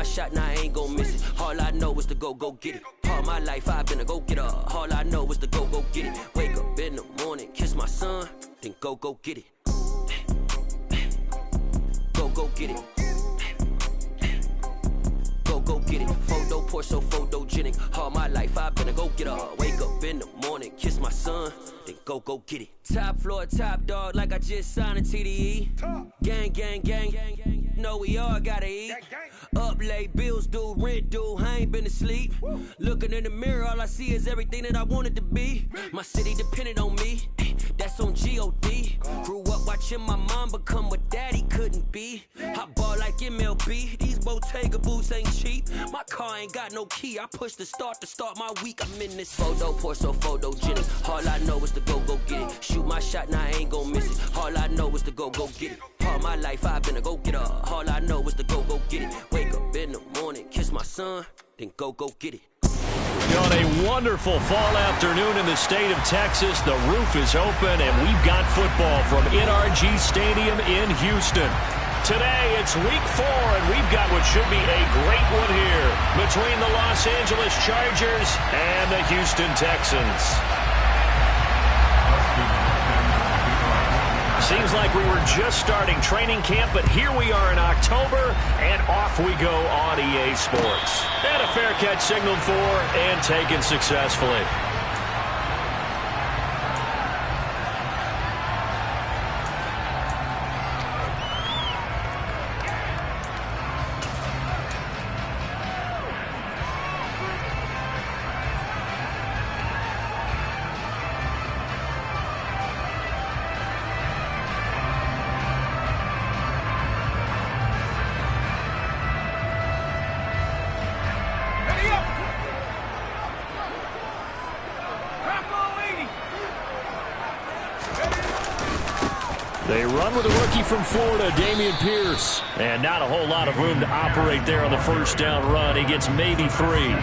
my shot, now I ain't gon' miss it. All I know is to go get it. All my life I've been a go-getter. All I know is to go get it. Wake up in the morning, kiss my son, then go get it. Go get it. Go get it. Photo poor, so photogenic. All my life I've been a go-getter. Wake up in the morning, kiss my son, then go get it. Top floor, top dog, like I just signed a TDE. Gang. Know we all gotta eat. Up late, bills due, rent due, I ain't been asleep. Looking in the mirror, all I see is everything that I wanted to be. My city depended on me, that's on G.O.D. Grew up watching my mom become what daddy couldn't be. I ball like MLB, these Bottega boots ain't cheap. My car ain't got no key, I push the start to start my week. I'm in this photo poor, so photogenic. All I know is to go get it. Shoot my shot, now I ain't gon' miss it. All I know is to go get it. All my life I've been a go-getter. All I know is to go get it. Wake up in the morning, kiss my son, then go get it. On a wonderful fall afternoon in the state of Texas, the roof is open and we've got football from NRG Stadium in Houston. Today it's week 4 and we've got what should be a great one here between the Los Angeles Chargers and the Houston Texans. Seems like we were just starting training camp, but here we are in October, and off we go on EA Sports. And a fair catch signaled for and taken successfully. They run with a rookie from Florida, Dameon Pierce. And not a whole lot of room to operate there on the first down run. He gets maybe 3. Well,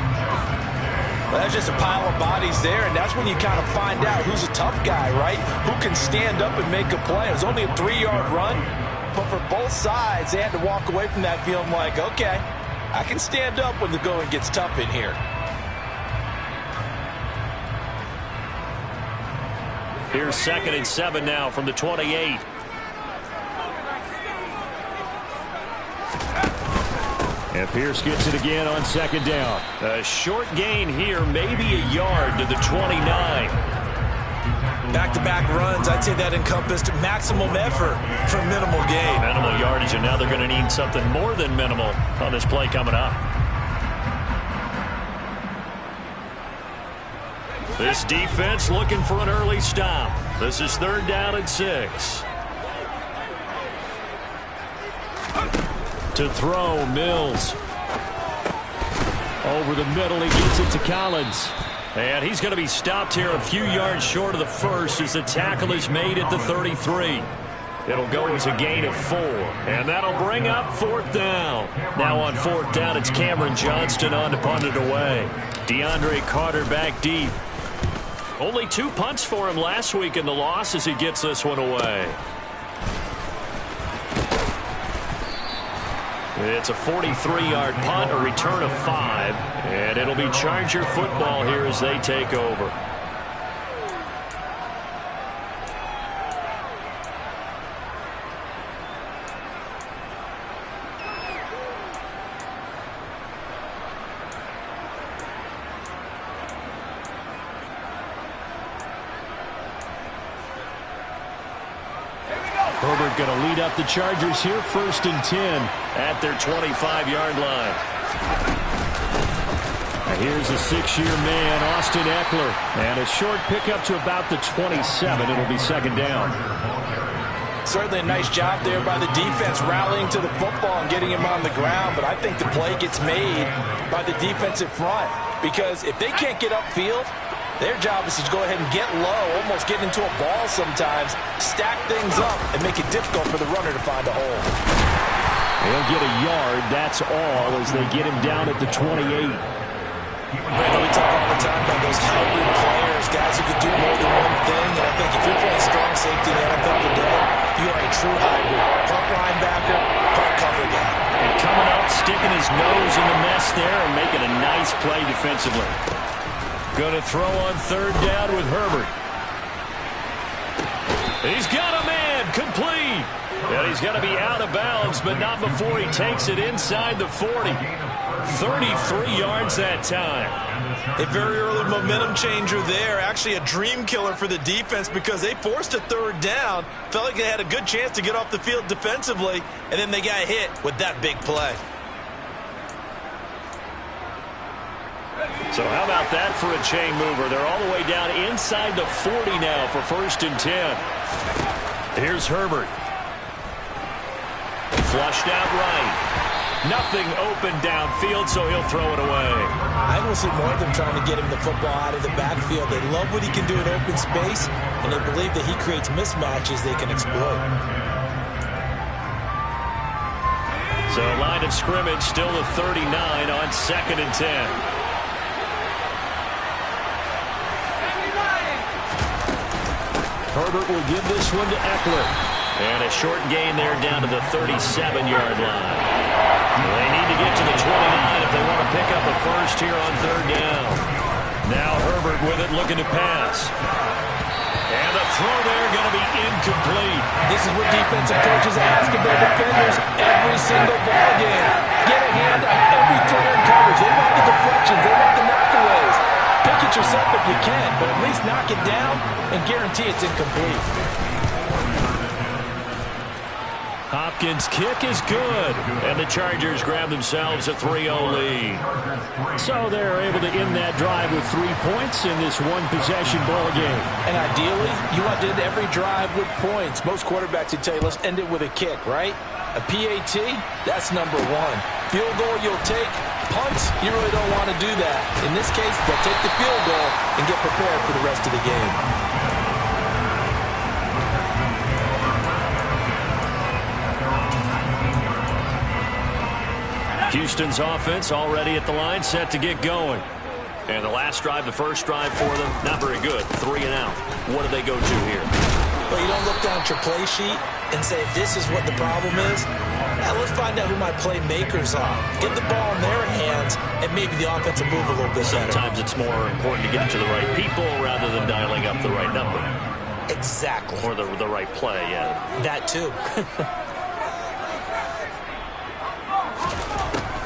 that's just a pile of bodies there, and that's when you kind of find out who's a tough guy, right? Who can stand up and make a play. It was only a 3-yard run, but for both sides, they had to walk away from that feeling like, okay, I can stand up when the going gets tough in here. Here's 2nd and 7 now from the 28. And Pierce gets it again on 2nd down. A short gain here, maybe a yard to the 29. Back-to-back runs, I'd say that encompassed maximum effort for minimal gain. Minimal yardage, and now they're going to need something more than minimal on this play coming up. This defense looking for an early stop. This is 3rd down and 6. To throw, Mills. Over the middle, he gets it to Collins. And he's going to be stopped here a few yards short of the first as the tackle is made at the 33. It'll go as a gain of 4. And that'll bring up 4th down. Now on 4th down, it's Cameron Johnston on to punt it away. DeAndre Carter back deep. Only 2 punts for him last week in the loss as he gets this one away. It's a 43-yard punt, a return of 5, and it'll be Charger football here as they take over. Herbert going to lead up the Chargers here, 1st and 10 at their 25-yard line. And here's a 6-year man, Austin Eckler, and a short pickup to about the 27. It'll be 2nd down. Certainly a nice job there by the defense rallying to the football and getting him on the ground, but I think the play gets made by the defensive front because if they can't get upfield, their job is to go ahead and get low, almost get into a ball sometimes, stack things up, and make it difficult for the runner to find a hole. He'll get a yard, that's all, as they get him down at the 28. Brandon, we talk all the time about those hybrid players, guys who can do more than one thing, and I think if you're playing strong safety in the NFL today, You are a true hybrid. Part linebacker, part cover guy. And coming up, sticking his nose in the mess there and making a nice play defensively. Going to throw on third down with Herbert. He's got a man, complete. And he's going to be out of bounds, but not before he takes it inside the 40. 33 yards that time. A very early momentum changer there. Actually a dream killer for the defense because they forced a third down. Felt like they had a good chance to get off the field defensively, and then they got hit with that big play. So how about that for a chain mover? They're all the way down inside the 40 now for 1st and 10. Here's Herbert. Flushed out right. Nothing open downfield, so he'll throw it away. I don't see more of them trying to get him the football out of the backfield. They love what he can do in open space, and they believe that he creates mismatches they can exploit. So line of scrimmage still the 39 on 2nd and 10. Herbert will give this one to Eckler. And a short gain there down to the 37-yard line. They need to get to the 29 if they want to pick up a first here on third down. Now Herbert with it, looking to pass. And the throw there going to be incomplete. This is what defensive coaches ask of their defenders every single ball game. Get a hand on every throw in coverage. They want the deflections. They want the knockaways. Pick it yourself if you can, but at least knock it down and guarantee it's incomplete. Hopkins' kick is good, and the Chargers grab themselves a 3-0 lead. So they're able to end that drive with 3 points in this one-possession ball game. And ideally, you want to end every drive with points. Most quarterbacks would tell you, let's end it with a kick, right? A PAT, that's number 1. Field goal you'll take. Punts, you really don't want to do that. In this case, they'll take the field goal and get prepared for the rest of the game. Houston's offense already at the line, set to get going. And the last drive, the first drive for them, not very good. 3 and out. What do they go to here? Well, you don't look down at your play sheet and say, this is what the problem is. Now let's find out who my playmakers are. Get the ball in their hands, and maybe the offense will move a little bit better. Sometimes it's more important to get it to the right people rather than dialing up the right number. Exactly. Or the right play, yeah. That too.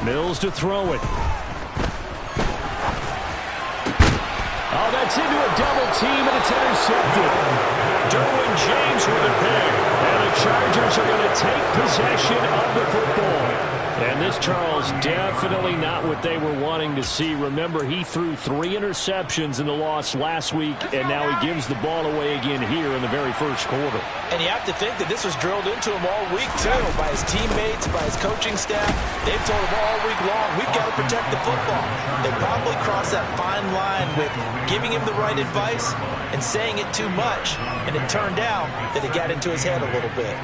Mills to throw it. Oh, that's into a double team, and it's intercepted. Derwin James with a pick. And the Chargers are going to take possession of the football. And this, Charles, definitely not what they were wanting to see. Remember, he threw 3 interceptions in the loss last week, and now he gives the ball away again here in the very first quarter. And you have to think that this was drilled into him all week, too, by his teammates, by his coaching staff. They've told him all week long, we've got to protect the football. They probably crossed that fine line with giving him the right advice and saying it too much. And it turned out that it got into his head a little bit.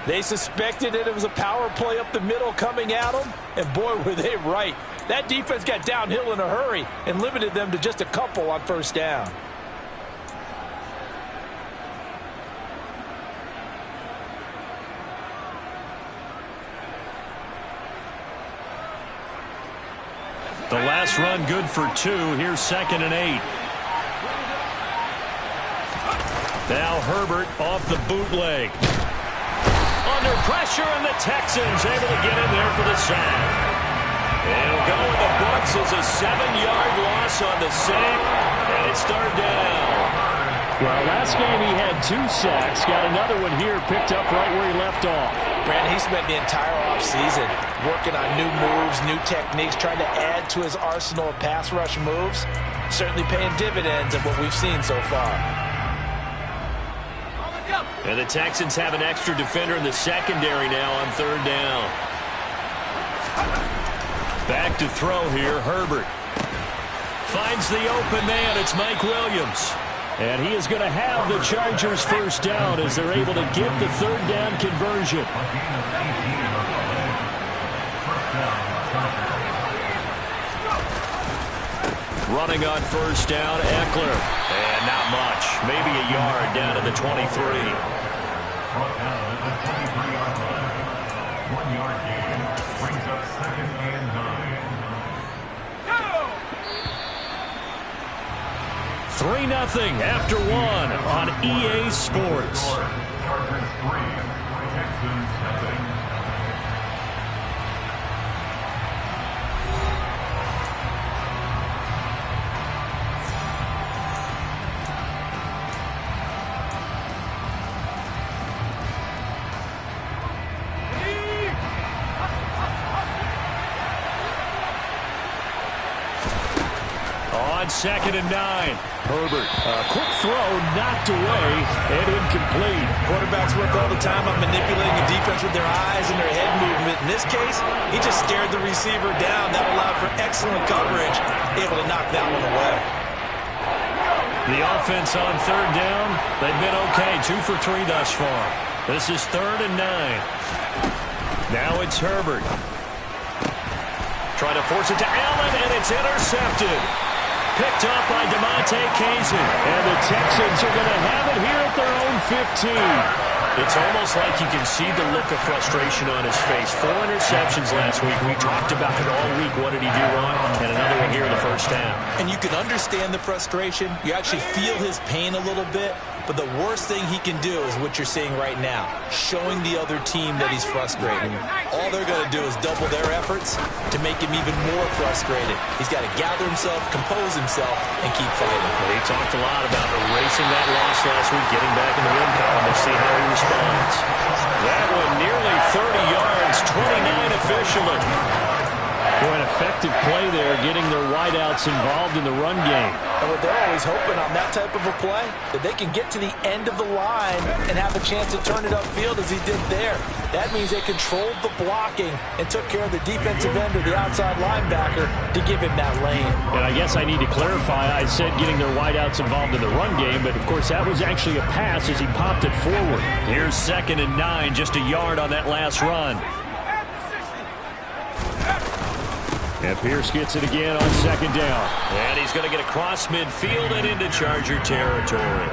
They suspected that it was a power play up the middle coming at them, and boy, were they right. That defense got downhill in a hurry and limited them to just a couple on first down. The last run good for 2. Here's 2nd and 8. Now Herbert off the bootleg. Under pressure, and the Texans able to get in there for the sack. It'll go in the books as a 7-yard loss on the sack, and it's third down. Well, last game he had 2 sacks. Got another one here, picked up right where he left off. Brandon, he spent the entire offseason working on new moves, new techniques, trying to add to his arsenal of pass rush moves. Certainly paying dividends of what we've seen so far. And the Texans have an extra defender in the secondary now on third down. Back to throw here, Herbert. Finds the open man, it's Mike Williams. And he is going to have the Chargers first down as they're able to get the third down conversion. Running on first down, Eckler. And not much. Maybe a yard down to the 23. Brought down at the 23-yard line. 1-yard gain brings up 2nd and 3-0 after 1 on EA Sports. Chargers 3, Texans 7. On 2nd and 9. Herbert, quick throw, knocked away, and incomplete. Quarterbacks work all the time on manipulating the defense with their eyes and their head movement. In this case, he just stared the receiver down. That allowed for excellent coverage, able to knock that one away. The offense on 3rd down, they've been okay, 2 for 3 thus far. This is 3rd and 9. Now it's Herbert. Trying to force it to Allen, and it's intercepted. Picked off by DeMonte Kazin. And the Texans are going to have it here at their own 15. It's almost like you can see the look of frustration on his face. 4 interceptions last week. We talked about it all week. What did he do wrong? And another one here in the first half. And you can understand the frustration. You actually feel his pain a little bit. But the worst thing he can do is what you're seeing right now, showing the other team that he's frustrated. All they're going to do is double their efforts to make him even more frustrated. He's got to gather himself, compose himself, and keep fighting. He talked a lot about erasing that loss last week, getting back in the win column. We'll see how he responds. That one nearly 30 yards, 29 officially. Boy, an effective play there, getting their wideouts involved in the run game. And what they're always hoping on that type of a play, that they can get to the end of the line and have a chance to turn it upfield as he did there. That means they controlled the blocking and took care of the defensive end or the outside linebacker to give him that lane. And I guess I need to clarify, I said getting their wideouts involved in the run game, but of course that was actually a pass as he popped it forward. Here's 2nd and 9, just a yard on that last run. And Pierce gets it again on 2nd down. And he's going to get across midfield and into Charger territory.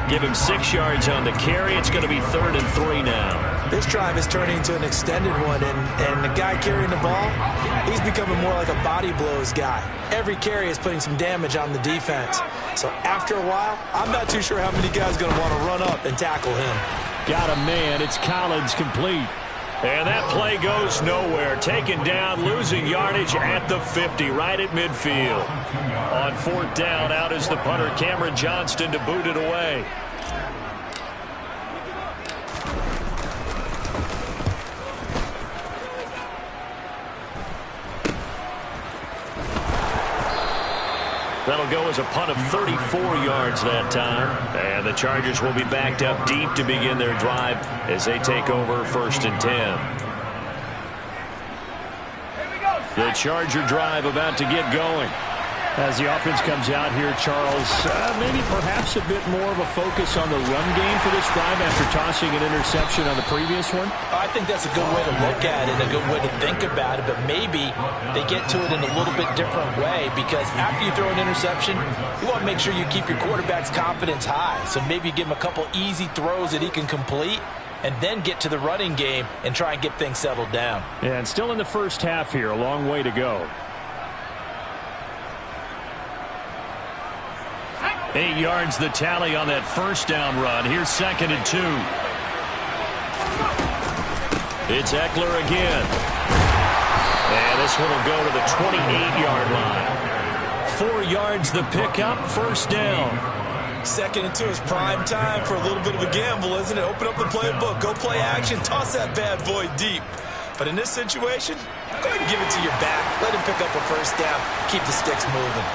Give him 6 yards on the carry. It's going to be 3rd and 3 now. This drive is turning into an extended one, and the guy carrying the ball, he's becoming more like a body blows guy. Every carry is putting some damage on the defense. So after a while, I'm not too sure how many guys are going to want to run up and tackle him. Got a man. It's Collins complete. And that play goes nowhere. Taken down, losing yardage at the 50, right at midfield. On 4th down, out is the punter, Cameron Johnston, to boot it away. That'll go as a punt of 34 yards that time. And the Chargers will be backed up deep to begin their drive as they take over 1st and 10. The Charger drive about to get going. As the offense comes out here, Charles, maybe perhaps a bit more of a focus on the run game for this drive after tossing an interception on the previous one? I think that's a good way to look at it, a good way to think about it, but maybe they get to it in a little bit different way, because after you throw an interception, you want to make sure you keep your quarterback's confidence high. So maybe give him a couple easy throws that he can complete, and then get to the running game and try and get things settled down. Yeah, and still in the first half here, a long way to go. 8 yards the tally on that 1st down run. Here's 2nd and 2. It's Eckler again. And this one will go to the 28-yard line. 4 yards the pickup, 1st down. 2nd and 2 is prime time for a little bit of a gamble, isn't it? Open up the playbook, go play action, toss that bad boy deep. But in this situation, go ahead and give it to your back. Let him pick up a 1st down, keep the sticks moving.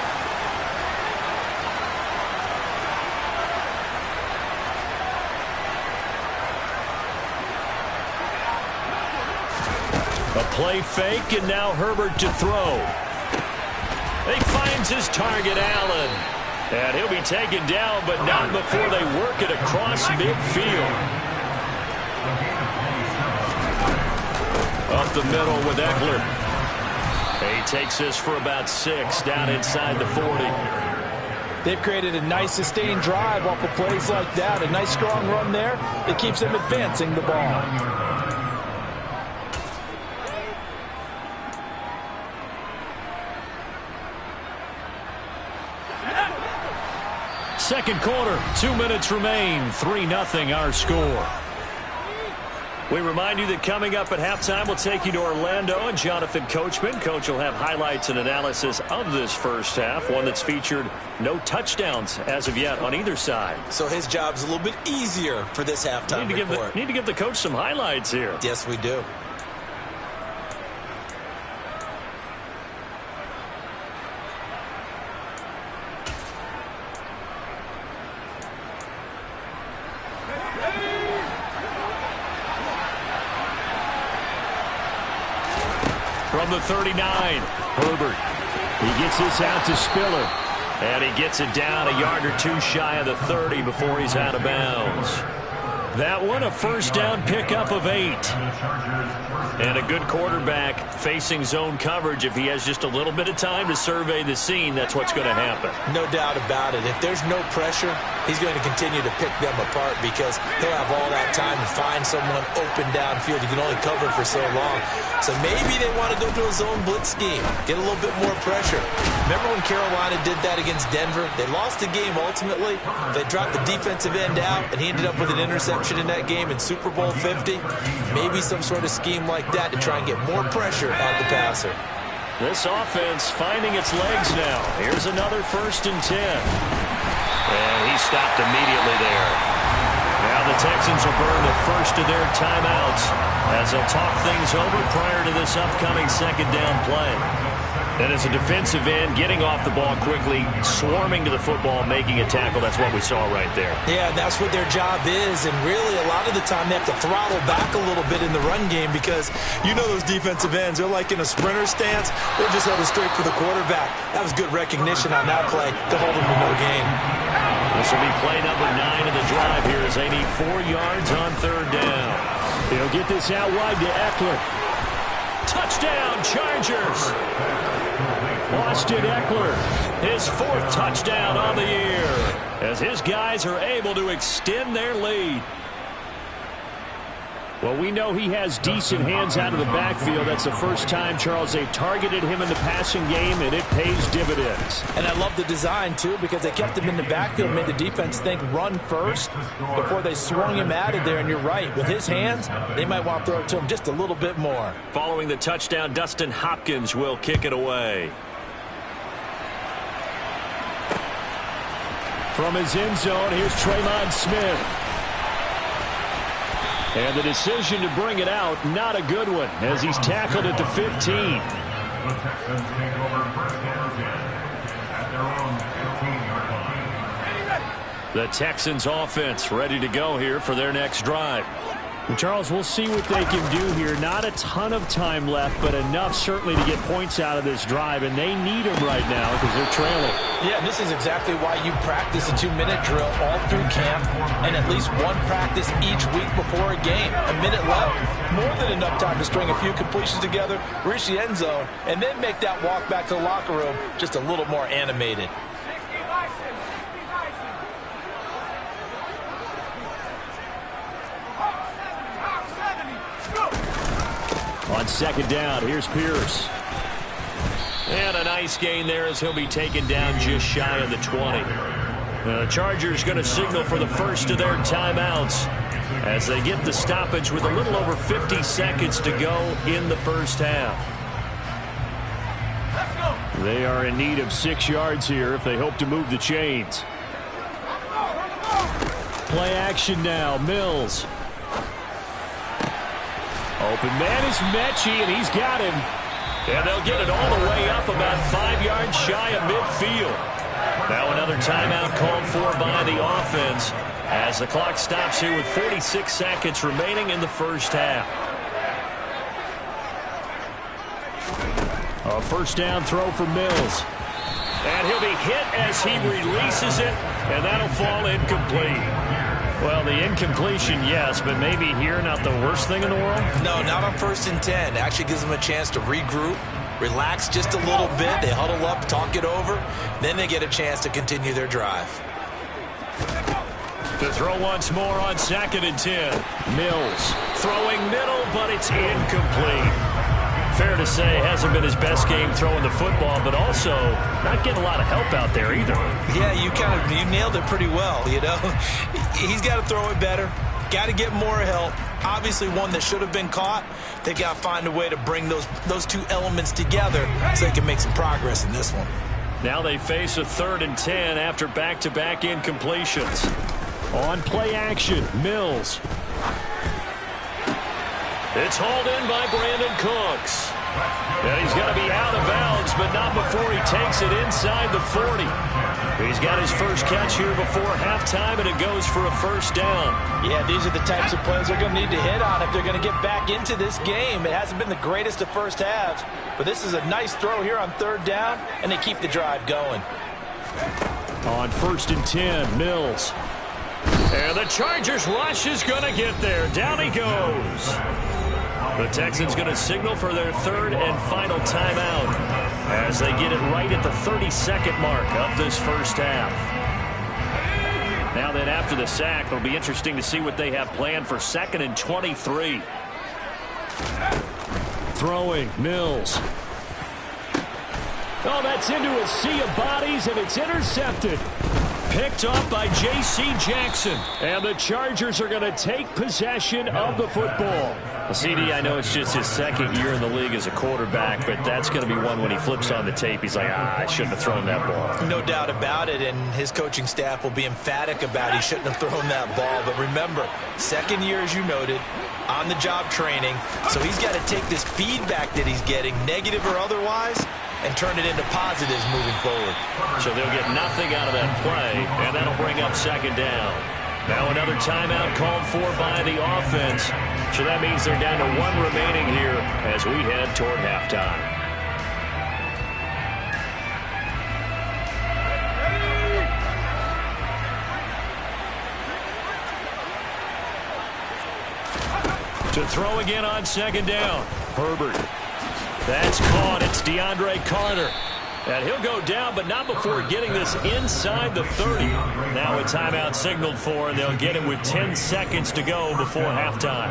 A play fake, and now Herbert to throw. He finds his target, Allen. And he'll be taken down, but not before they work it across midfield. Up the middle with Eckler. He takes this for about 6 down inside the 40. They've created a nice sustained drive off of plays like that. A nice strong run there that keeps them advancing the ball. Second quarter, 2 minutes remain, 3-0 our score. We remind you that coming up at halftime, we'll take you to Orlando and Jonathan Coachman. Coach will have highlights and analysis of this first half, one that's featured no touchdowns as of yet on either side. So his job's a little bit easier for this halftime report. Need to give the coach some highlights here. Yes, we do. From the 39, Herbert. He gets this out to Spiller. And he gets it down a yard or two shy of the 30 before he's out of bounds. That one, a first down pickup of 8. And a good quarterback facing zone coverage. If he has just a little bit of time to survey the scene, that's what's going to happen. No doubt about it. If there's no pressure, he's going to continue to pick them apart because he'll have all that time to find someone open downfield. You can only cover for so long. So maybe they want to go to a zone blitz scheme, get a little bit more pressure. Remember when Carolina did that against Denver? They lost the game ultimately. They dropped the defensive end out, and he ended up with an interception in that game in Super Bowl 50. Maybe some sort of scheme like that to try and get more pressure on the passer. This offense finding its legs now. Here's another 1st and 10. And he stopped immediately there. Now the Texans will burn the first of their timeouts as they'll talk things over prior to this upcoming second down play. And as a defensive end, getting off the ball quickly, swarming to the football, making a tackle, that's what we saw right there. Yeah, that's what their job is, and really a lot of the time they have to throttle back a little bit in the run game because you know those defensive ends, they're like in a sprinter stance. They're just headed straight for the quarterback. That was good recognition on that play to hold them to no gain. This will be play number 9 of the drive here as they need 4 yards on 3rd down. He'll get this out wide to Eckler. Touchdown, Chargers! Austin Eckler, his 4th touchdown on the year, as his guys are able to extend their lead. Well, we know he has decent hands out of the backfield. That's the first time, Charles, they've targeted him in the passing game, and it pays dividends. And I love the design, too, because they kept him in the backfield, made the defense think run first before they swung him out of there. And you're right, with his hands, they might want to throw it to him just a little bit more. Following the touchdown, Dustin Hopkins will kick it away. From his end zone, here's Traymon Smith. And the decision to bring it out, not a good one, as he's tackled at the 15. The Texans take over 1st and 10 at their own 15-yard line. The Texans offense ready to go here for their next drive. Well, Charles, we'll see what they can do here. Not a ton of time left, but enough certainly to get points out of this drive, and they need them right now because they're trailing. Yeah, this is exactly why you practice a 2-minute drill all through camp and at least one practice each week before a game. A minute left, more than enough time to string a few completions together, reach the end zone, and then make that walk back to the locker room just a little more animated. On 2nd down, here's Pierce. And a nice gain there as he'll be taken down just shy of the 20. The Chargers going to signal for the first of their timeouts as they get the stoppage with a little over 50 seconds to go in the first half. They are in need of 6 yards here if they hope to move the chains. Play action now, Mills. Open man is Mechie, and he's got him. And they'll get it all the way up about 5 yards shy of midfield. Now another timeout called for by the offense as the clock stops here with 46 seconds remaining in the first half. A first down throw for Mills. And he'll be hit as he releases it, and that'll fall incomplete. Well, the incompletion, yes, but maybe here not the worst thing in the world? No, not on 1st and 10. Actually gives them a chance to regroup, relax just a little bit. They huddle up, talk it over. Then they get a chance to continue their drive. To throw once more on 2nd and 10. Mills throwing middle, but it's incomplete. Fair to say, hasn't been his best game throwing the football, but also not getting a lot of help out there either. Yeah, you nailed it pretty well, you know. He's got to throw it better. Got to get more help. Obviously one that should have been caught. They've got to find a way to bring those two elements together so they can make some progress in this one. Now they face a 3rd and 10 after back-to-back incompletions. On play action, Mills. It's hauled in by Brandon Cooks. And he's going to be out of bounds, but not before he takes it inside the 40. He's got his first catch here before halftime, and it goes for a first down. Yeah, these are the types of plays they're going to need to hit on if they're going to get back into this game. It hasn't been the greatest of first halves, but this is a nice throw here on 3rd down, and they keep the drive going. On 1st and 10, Mills. And the Chargers rush is going to get there. Down he goes. The Texans going to signal for their 3rd and final timeout as they get it right at the 32nd mark of this first half. Now then, after the sack, it'll be interesting to see what they have planned for 2nd and 23. Throwing, Mills. Oh, that's into a sea of bodies, and it's intercepted. Picked up by J.C. Jackson. And the Chargers are going to take possession of the football. Well, CD, I know it's just his 2nd year in the league as a quarterback, but that's going to be one when he flips on the tape. He's like, I shouldn't have thrown that ball. No doubt about it, and his coaching staff will be emphatic about he shouldn't have thrown that ball. But remember, 2nd year, as you noted, on-the-job training, so he's got to take this feedback that he's getting, negative or otherwise, and turn it into positives moving forward. So they'll get nothing out of that play, and that'll bring up 2nd down. Now another timeout called for by the offense. So that means they're down to 1 remaining here as we head toward halftime. To throw again on 2nd down. Herbert. That's caught. It's DeAndre Carter. And he'll go down, but not before getting this inside the 30. Now a timeout signaled for, and they'll get it with 10 seconds to go before halftime.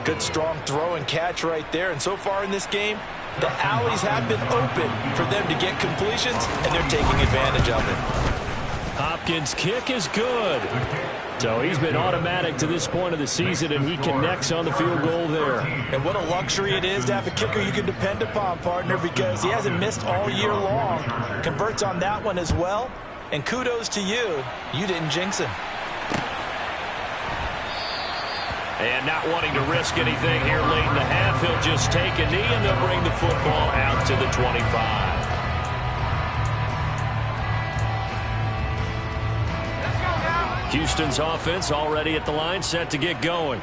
Good strong throw and catch right there. And so far in this game, the alleys have been open for them to get completions, and they're taking advantage of it. Hopkins' kick is good. So he's been automatic to this point of the season, and he connects on the field goal there. And what a luxury it is to have a kicker you can depend upon, partner, because he hasn't missed all year long. Converts on that one as well. And kudos to you. You didn't jinx him. And not wanting to risk anything here late in the half, he'll just take a knee, and they'll bring the football out to the 25. Houston's offense already at the line, set to get going.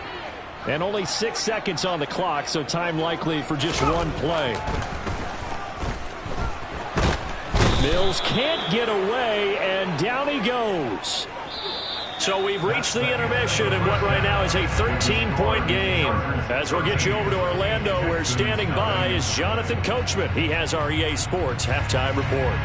And only 6 seconds on the clock, so time likely for just one play. Mills can't get away, and down he goes. So we've reached the intermission in what right now is a 13-point game. As we'll get you over to Orlando, where standing by is Jonathan Coachman. He has our EA Sports halftime report.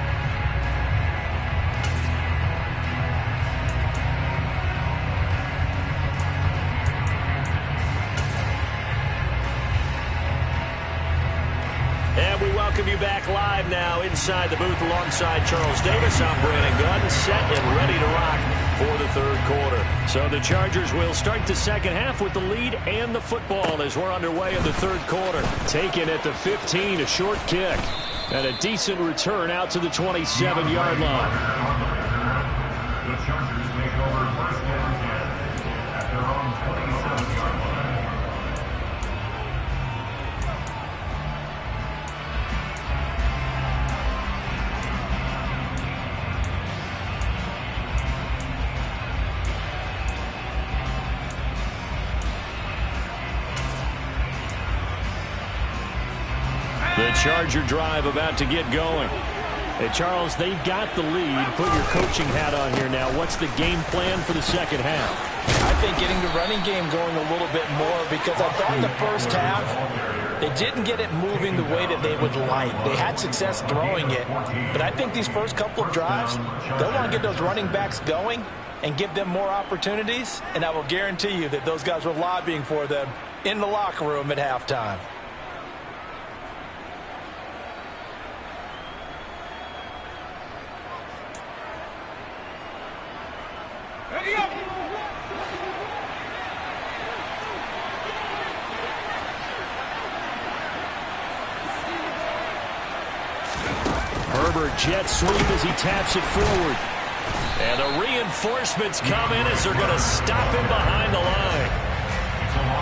And we welcome you back live now inside the booth alongside Charles Davis. I'm Brandon Gunn, set and ready to rock for the 3rd quarter. So the Chargers will start the 2nd half with the lead and the football as we're underway in the 3rd quarter. Taken at the 15, a short kick. And a decent return out to the 27-yard line. The Chargers take over 1st and 10 at their own 27-yard line. The Charger drive about to get going. Hey, Charles, they've got the lead. Put your coaching hat on here now. What's the game plan for the 2nd half? I think getting the running game going a little bit more, because I thought in the first half They didn't get it moving the way that they would like. They had success throwing it, but I think these first couple of drives, they'll want to get those running backs going and give them more opportunities, and I will guarantee you that those guys were lobbying for them in the locker room at halftime. Herbert jet sweep as he taps it forward. And the reinforcements come in as they're going to stop him behind the line.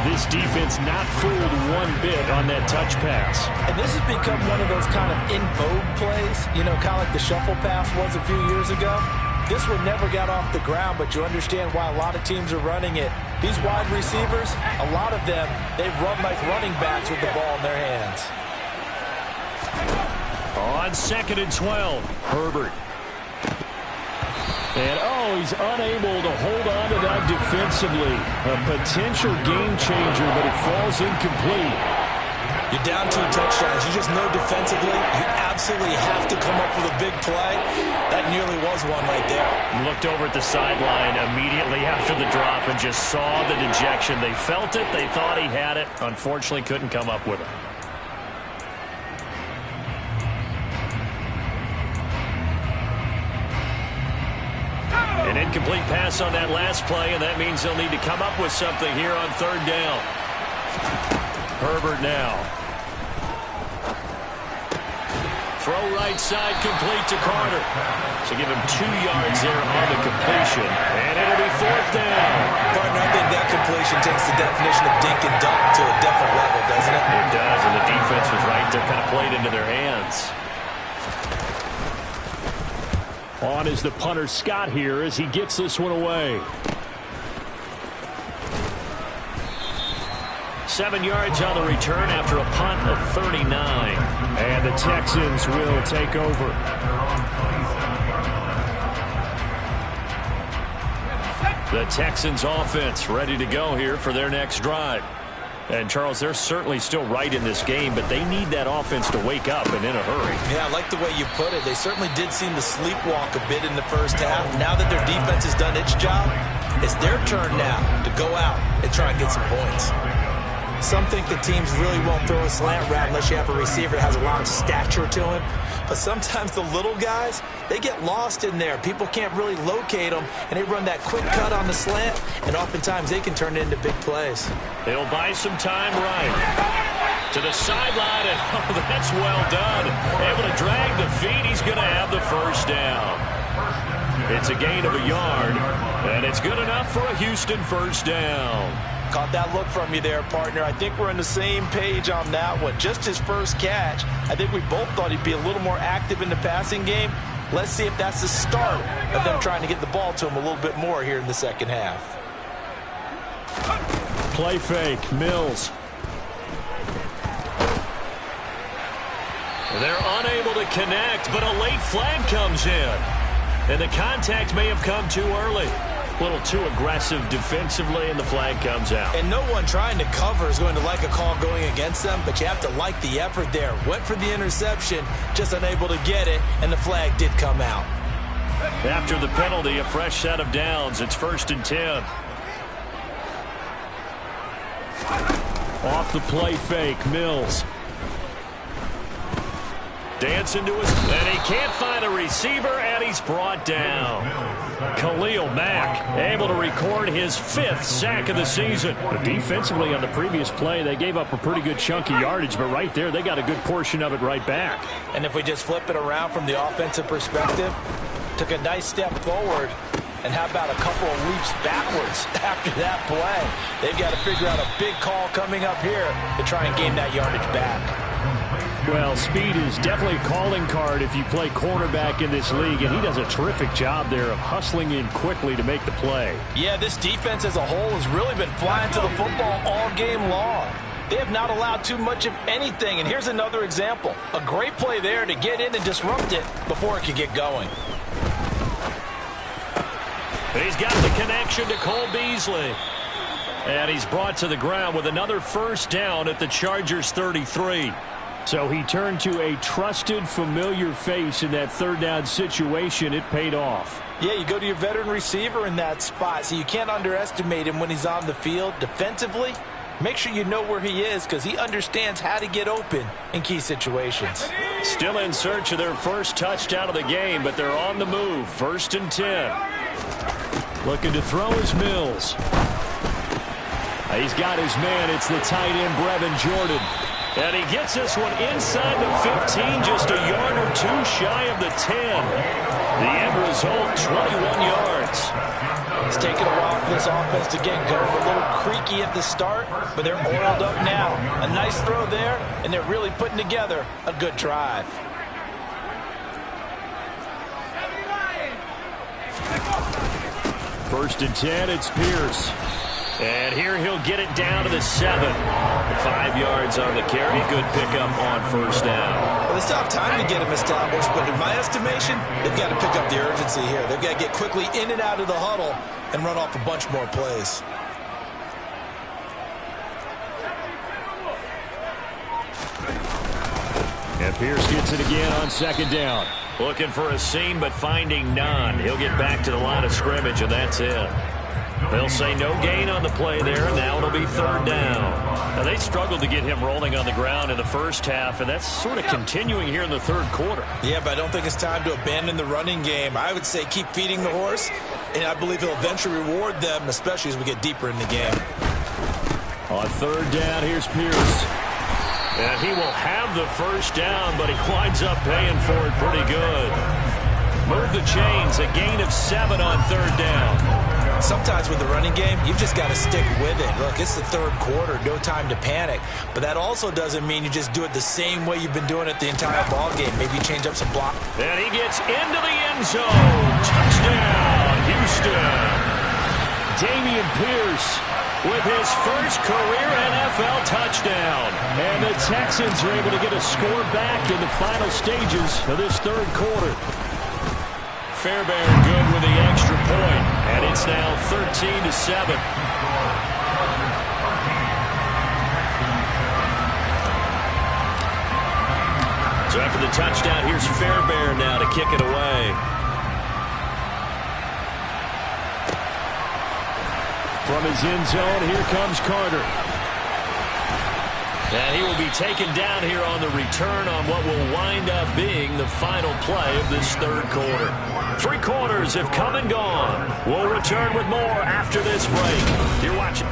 This defense not fooled one bit on that touch pass. And this has become one of those kind of in vogue plays, you know, kind of like the shuffle pass was a few years ago. This one never got off the ground, but you understand why a lot of teams are running it. These wide receivers, a lot of them, they've run like running backs with the ball in their hands. On 2nd and 12, Herbert. And, he's unable to hold on to that defensively. A potential game changer, but it falls incomplete. You're down 2 touchdowns. You just know defensively you absolutely have to come up with a big play. That nearly was one right there. Looked over at the sideline immediately after the drop and just saw the dejection. They felt it. They thought he had it. Unfortunately, couldn't come up with it. An incomplete pass on that last play, and that means they'll need to come up with something here on 3rd down. Herbert now. Throw right side, complete to Carter. So give him 2 yards there on the completion, and it'll be 4th down. Partner, I think that completion takes the definition of dink and dunk to a different level, doesn't it? It does, and the defense was right there, kind of played into their hands. On is the punter Scott here as he gets this one away. 7 yards on the return after a punt of 39. And the Texans will take over. The Texans offense ready to go here for their next drive. And, Charles, they're certainly still right in this game, but they need that offense to wake up and in a hurry. Yeah, I like the way you put it. They certainly did seem to sleepwalk a bit in the first half. Now that their defense has done its job, it's their turn now to go out and try and get some points. Some think that teams really won't throw a slant route unless you have a receiver that has a long stature to him. But sometimes the little guys, they get lost in there. People can't really locate them, and they run that quick cut on the slant, and oftentimes they can turn it into big plays. They'll buy some time right. To the sideline, and that's well done. Able to drag the feet. He's going to have the 1st down. It's a gain of a yard, and it's good enough for a Houston 1st down. Caught that look from you there, partner. I think we're on the same page on that one. Just his first catch. I think we both thought he'd be a little more active in the passing game. Let's see if that's the start of them trying to get the ball to him a little bit more here in the second half. Play fake, Mills. They're unable to connect, but a late flag comes in. And the contact may have come too early. A little too aggressive defensively, and the flag comes out. And no one trying to cover is going to like a call going against them, but you have to like the effort there. Went for the interception, just unable to get it, and the flag did come out. After the penalty, a fresh set of downs. It's 1st and 10. Off the play fake, Mills. Dancing to his, and he can't find a receiver, and he's brought down. Khalil Mack able to record his 5th sack of the season. Defensively on the previous play, they gave up a pretty good chunk of yardage, but right there, they got a good portion of it right back. And if we just flip it around from the offensive perspective, took a nice step forward, and how about a couple of leaps backwards after that play? They've got to figure out a big call coming up here to try and gain that yardage back. Well, speed is definitely a calling card if you play cornerback in this league, and he does a terrific job there of hustling in quickly to make the play. Yeah, this defense as a whole has really been flying to the football all game long. They have not allowed too much of anything, and here's another example. A great play there to get in and disrupt it before it could get going. He's got the connection to Cole Beasley. And he's brought to the ground with another first down at the Chargers' 33. So he turned to a trusted, familiar face in that third down situation. It paid off. Yeah, you go to your veteran receiver in that spot, so you can't underestimate him when he's on the field. Defensively, make sure you know where he is because he understands how to get open in key situations. Still in search of their first touchdown of the game, but they're on the move. 1st and 10. Looking to throw is Mills. He's got his man. It's the tight end, Brevin Jordan. And he gets this one inside the 15, just a yard or two shy of the 10. The end result, 21 yards. It's taken a while for this offense to get going. A little creaky at the start, but they're oiled up now. A nice throw there, and they're really putting together a good drive. First and 10, it's Pierce. And here he'll get it down to the 7. 5 yards on the carry. Good pickup on first down. Well, they still have time to get him established, but in my estimation, they've got to pick up the urgency here. They've got to get quickly in and out of the huddle and run off a bunch more plays. And Pierce gets it again on 2nd down. Looking for a seam, but finding none. He'll get back to the line of scrimmage, and that's it. They'll say no gain on the play there, and now it'll be 3rd down. Now, they struggled to get him rolling on the ground in the first half, and that's sort of continuing here in the 3rd quarter. Yeah, but I don't think it's time to abandon the running game. I would say keep feeding the horse, and I believe he'll eventually reward them, especially as we get deeper in the game. On 3rd down, here's Pierce. And he will have the first down, but he winds up paying for it pretty good. Move the chains, a gain of 7 on 3rd down. Sometimes with the running game, you've just got to stick with it. Look, it's the 3rd quarter, no time to panic. But that also doesn't mean you just do it the same way you've been doing it the entire ball game. Maybe change up some block. And he gets into the end zone. Touchdown, Houston. Damian Pierce with his first career NFL touchdown. And the Texans are able to get a score back in the final stages of this 3rd quarter. Fairbairn good with the extra point, and it's now 13-7. So after the touchdown, here's Fairbairn now to kick it away. From his end zone, here comes Carter. And he will be taken down here on the return on what will wind up being the final play of this 3rd quarter. 3 quarters have come and gone. We'll return with more after this break. You're watching.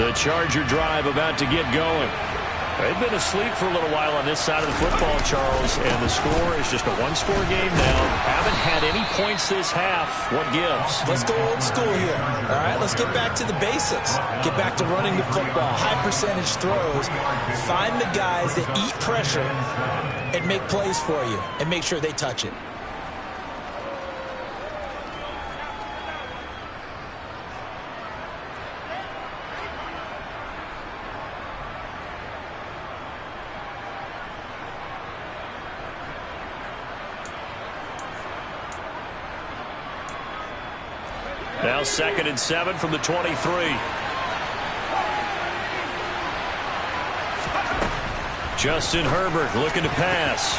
The Charger drive about to get going. They've been asleep for a little while on this side of the football, Charles, and the score is just a one-score game now. Haven't had any points this half. What gives? Let's go old school here. All right, let's get back to the basics. Get back to running the football, high percentage throws. Find the guys that eat pressure and make plays for you and make sure they touch it. Now 2nd and 7 from the 23. Justin Herbert looking to pass.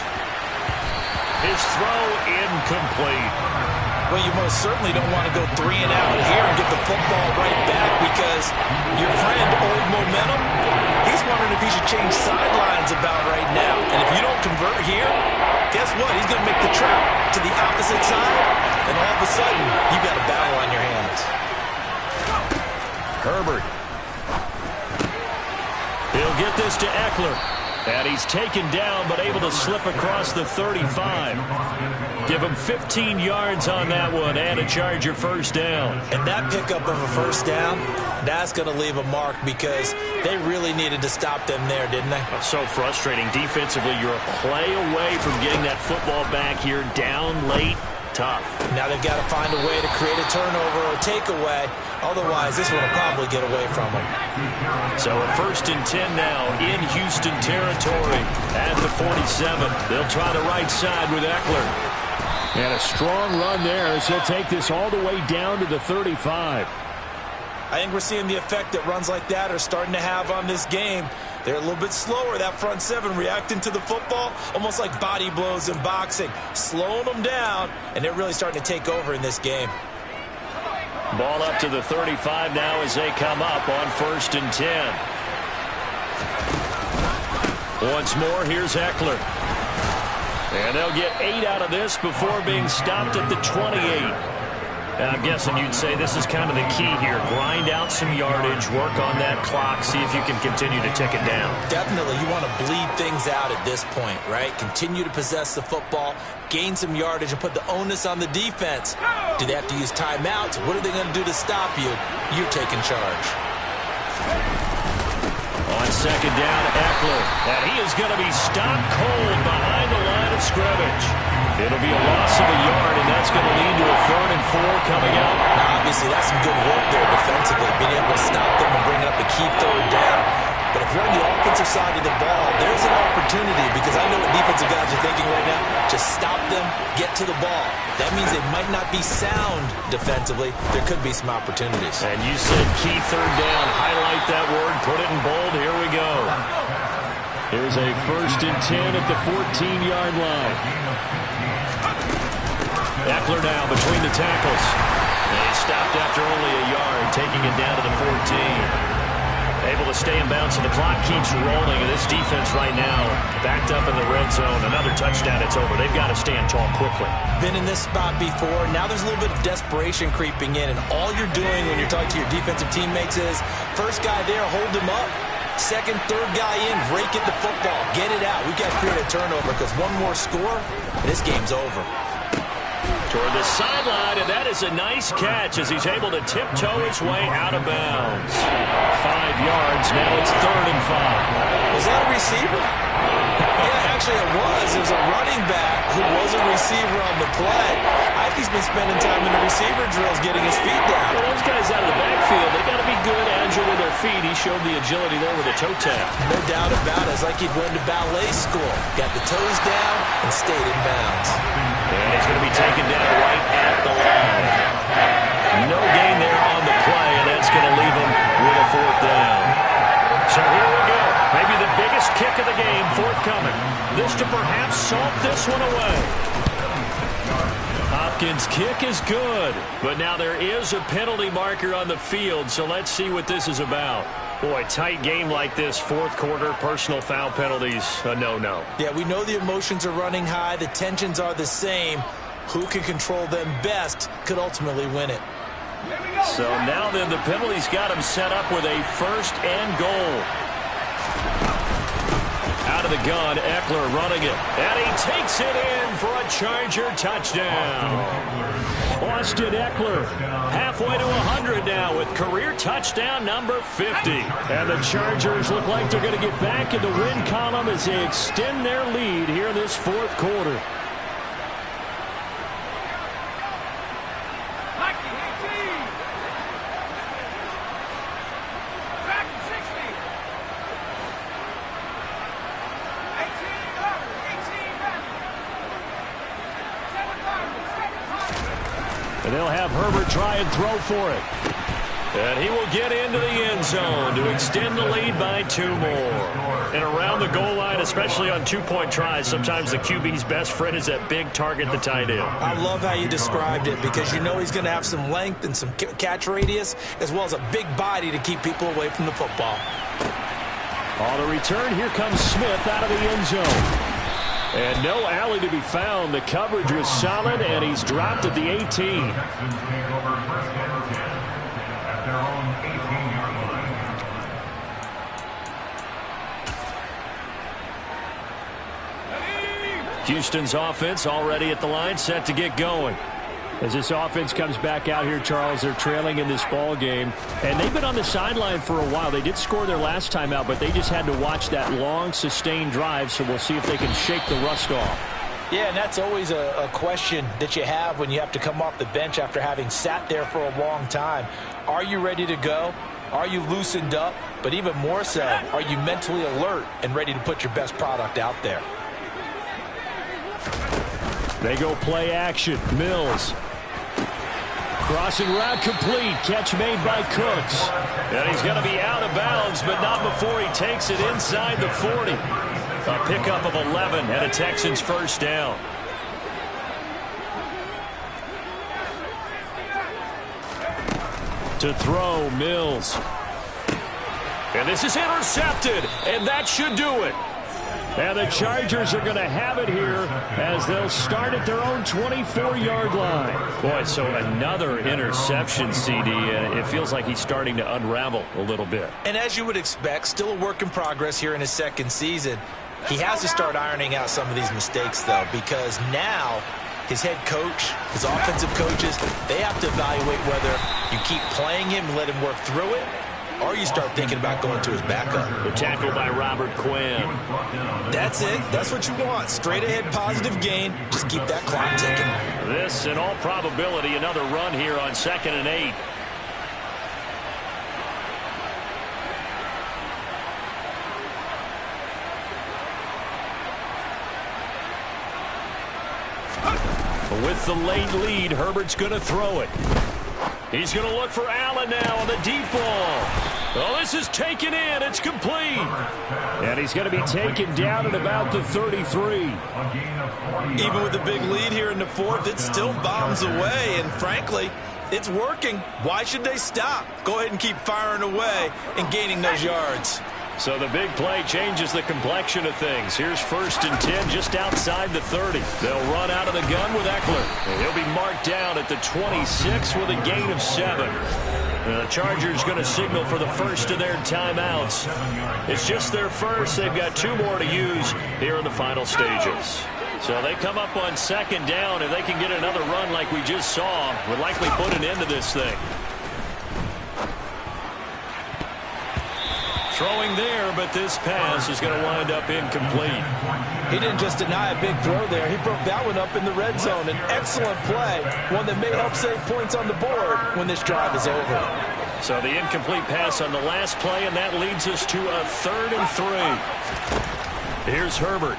His throw incomplete. Well, you most certainly don't want to go 3 and out here and get the football right back because your friend, Old Momentum, he's wondering if he should change sidelines about right now. And if you don't convert here, guess what? He's going to make the trap to the opposite side, and all of a sudden, you've got a battle on your hands. Herbert. He'll get this to Eckler. And he's taken down, but able to slip across the 35. Give him 15 yards on that one, and a Charger first down. And that pickup of a first down, that's going to leave a mark because they really needed to stop them there, didn't they? That's so frustrating. Defensively, you're a play away from getting that football back here down late. Tough. Now they've got to find a way to create a turnover or takeaway. Otherwise, this one will probably get away from them. So a 1st and 10 now in Houston territory at the 47. They'll try the right side with Eckler. And a strong run there as he'll take this all the way down to the 35. I think we're seeing the effect that runs like that are starting to have on this game. They're a little bit slower, that front 7, reacting to the football, almost like body blows in boxing, slowing them down, and they're really starting to take over in this game. Ball up to the 35 now as they come up on 1st and 10. Once more, here's Eckler. And they'll get 8 out of this before being stopped at the 28. I'm guessing you'd say this is kind of the key here. Grind out some yardage, work on that clock, see if you can continue to tick it down. Definitely. You want to bleed things out at this point, right? Continue to possess the football, gain some yardage, and put the onus on the defense. Do they have to use timeouts? What are they going to do to stop you? You're taking charge. On 2nd down, Eckler. And he is going to be stopped cold behind the line of scrimmage. It'll be a loss of a yard, and that's going to lead to a 3rd and 4 coming out. Now, obviously, that's some good work there defensively, being able to stop them and bring up a key 3rd down. But if you're on the offensive side of the ball, there's an opportunity because I know what defensive guys are thinking right now. Just stop them, get to the ball. That means they might not be sound defensively. There could be some opportunities. And you said key 3rd down. Highlight that word. Put it in bold. Here we go. Here's a 1st and 10 at the 14-yard line. Eckler now between the tackles. And he stopped after only a yard, taking it down to the 14. Able to stay in bounds, and the clock keeps rolling. And this defense right now backed up in the red zone. Another touchdown, it's over. They've got to stand tall quickly. Been in this spot before. Now there's a little bit of desperation creeping in, and all you're doing when you're talking to your defensive teammates is first guy there, hold him up. 2nd, 3rd guy in, break at the football. Get it out. We've got to create a turnover because one more score, and this game's over. Toward the sideline, and that is a nice catch as he's able to tiptoe his way out of bounds. 5 yards, now it's 3rd and 5. Was that a receiver? Yeah, actually it was. It was a running back who was a receiver on the play. I think he's been spending time in the receiver drills getting his feet down. Well, those guys out of the backfield, they got to be good, agile with their feet. He showed the agility there with a toe tap. No doubt about it. It's like he'd went to ballet school. Got the toes down and stayed in bounds. And he's going to be taken down right at the line. No gain there on the play, and that's going to leave him with a 4th down. So here we go. Maybe the biggest kick of the game forthcoming. This to perhaps salt this one away. Hopkins' kick is good, but now there is a penalty marker on the field, so let's see what this is about. Boy, tight game like this, 4th quarter, personal foul penalties, a no-no. Yeah, we know the emotions are running high. The tensions are the same. Who can control them best could ultimately win it. So now then the penalty's got him set up with a 1st and goal. Out of the gun, Eckler running it. And he takes it in for a Charger touchdown. Austin Eckler halfway to 100 now with career touchdown number 50. And the Chargers look like they're going to get back in the win column as they extend their lead here in this 4th quarter. And they'll have Herbert try and throw for it. And he will get into the end zone to extend the lead by 2 more. And around the goal line, especially on 2-point tries, sometimes the QB's best friend is that big target, the tight end. I love how you described it because you know he's going to have some length and some catch radius as well as a big body to keep people away from the football. On the return, here comes Smith out of the end zone. And no alley to be found. The coverage was solid, and he's dropped at the 18. Texans take over 1st and 10 at their own 18-yard line. Houston's offense already at the line, set to get going. As this offense comes back out here, Charles, they're trailing in this ball game. And they've been on the sideline for a while. They did score their last time out, but they just had to watch that long, sustained drive. So we'll see if they can shake the rust off. Yeah, and that's always a question that you have when you have to come off the bench after having sat there for a long time. Are you ready to go? Are you loosened up? But even more so, are you mentally alert and ready to put your best product out there? They go play action. Mills. Crossing route complete. Catch made by Cooks. And he's going to be out of bounds, but not before he takes it inside the 40. A pickup of 11 and a Texans 1st down. To throw, Mills. And this is intercepted, and that should do it. And the Chargers are going to have it here as they'll start at their own 24-yard line. Boy, so another interception, CD, and it feels like he's starting to unravel a little bit. And as you would expect, still a work in progress here in his 2nd season. He has to start ironing out some of these mistakes, though, because now his head coach, his offensive coaches, they have to evaluate whether you keep playing him and let him work through it, or you start thinking about going to his backup. The tackle by Robert Quinn. That's it. That's what you want. Straight ahead positive gain. Just keep that clock ticking. This, in all probability, another run here on 2nd and 8. With the late lead, Herbert's going to throw it. He's going to look for Allen now on the deep ball. Oh, this is taken in. It's complete. And he's going to be taken down at about the 33. Even with the big lead here in the 4th, it still bombs away. And frankly, it's working. Why should they stop? Go ahead and keep firing away and gaining those yards. So the big play changes the complexion of things. Here's 1st and 10 just outside the 30. They'll run out of the gun with Eckler. And he'll be marked down at the 26 with a gain of 7. The Chargers going to signal for the first of their timeouts. It's just their first. They've got 2 more to use here in the final stages. So they come up on 2nd down. If they can get another run like we just saw, would likely put an end to this thing. Throwing there, but this pass is going to wind up incomplete. He didn't just deny a big throw there. He broke that one up in the red zone. An excellent play, one that may help save points on the board when this drive is over. So the incomplete pass on the last play, and that leads us to a 3rd and 3. Here's Herbert.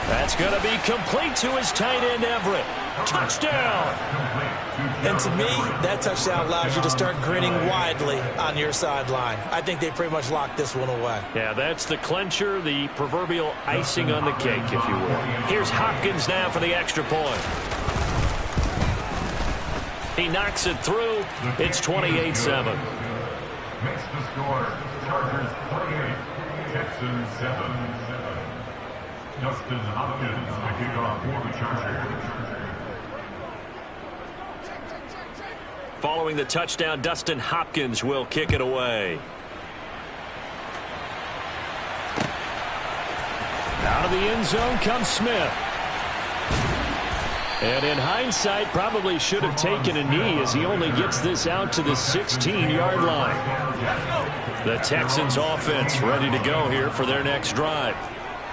That's going to be complete to his tight end, Everett. Touchdown! And to me, that touchdown allows you to start grinning widely on your sideline. I think they pretty much locked this one away. Yeah, that's the clincher, the proverbial icing on the cake, if you will. Here's Hopkins now for the extra point. He knocks it through. It's 28-7. Makes the score. Chargers 28, Texans 7. Justin Hopkins to kick off for the Chargers. Following the touchdown, Dustin Hopkins will kick it away. Out of the end zone comes Smith. And in hindsight, probably should have taken a knee as he only gets this out to the 16-yard line. The Texans offense ready to go here for their next drive.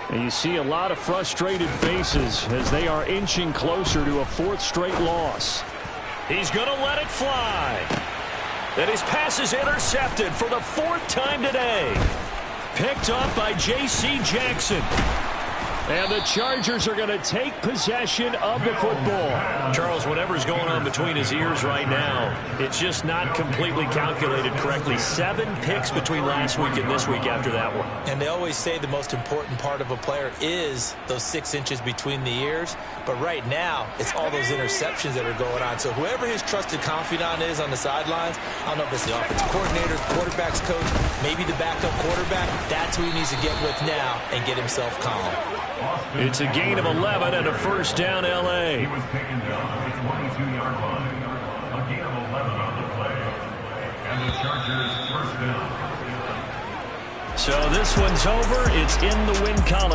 And you see a lot of frustrated faces as they are inching closer to a fourth straight loss. He's going to let it fly. And his pass is intercepted for the fourth time today. Picked up by J.C. Jackson. And the Chargers are going to take possession of the football. Charles, whatever's going on between his ears right now, it's just not completely calculated correctly. 7 picks between last week and this week after that one. And they always say the most important part of a player is those 6 inches between the ears. But right now, it's all those interceptions that are going on. So whoever his trusted confidant is on the sidelines, I don't know if it's the offensive coordinator, quarterback's coach, maybe the backup quarterback, that's who he needs to get with now and get himself calm. It's a gain of 11 and a first down, L.A. He was taken down at the 22-yard line. A gain of 11 on the play. And the Chargers first down. So this one's over. It's in the win column.